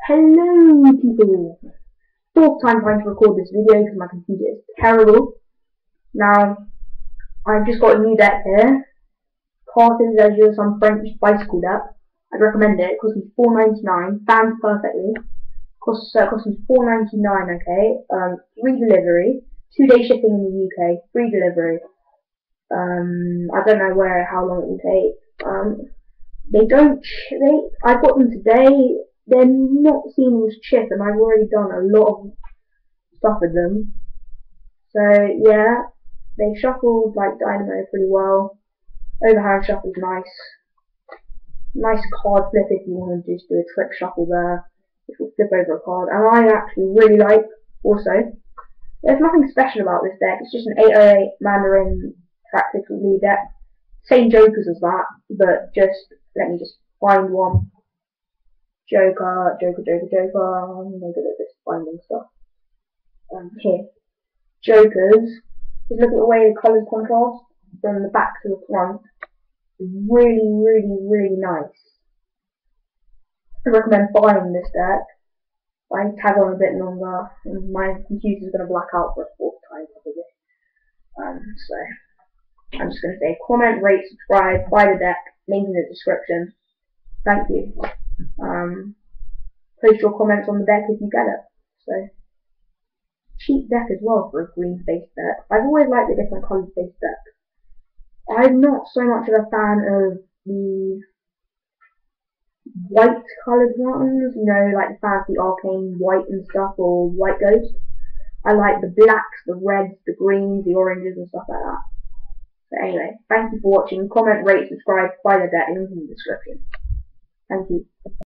Hello people! Fourth time trying to record this video because my computer is terrible. Now, I've just got a new deck here. Cartons Azure, some French bicycle deck. I'd recommend it. It costs me $4.99. Fans perfectly. Costs me $4.99. Okay. Free delivery. 2-day shipping in the UK. Free delivery. I don't know how long it will take. I got them today. They're not seen as chip, and I've already done a lot of stuff with them. So yeah, they shuffled like Dynamo pretty well. Overhand shuffle's nice. Nice card flip if you want to just do a trick shuffle there, which will flip over a card. And I actually really like also. There's nothing special about this deck. It's just an 808 Mandarin tactical lead deck. Same jokers as that, but let me just find one. Joker. I'm no good at this finding stuff. Here. Jokers. Just look at the way the colours contrast from the back to the front. Really nice. I recommend buying this deck. I tag on a bit longer, and my computer's going to black out for a fourth time probably. So I'm just going to say comment, rate, subscribe, buy the deck, link in the description. Thank you. Post your comments on the deck if you get it. So, cheap deck as well for a green face deck. I've always liked the different coloured face decks. I'm not so much of a fan of the white coloured ones, you know, like the fancy arcane white and stuff, or white ghost. I like the blacks, the reds, the greens, the oranges and stuff like that. So anyway, thank you for watching. Comment, rate, subscribe, buy the deck, link in the description. Thank you.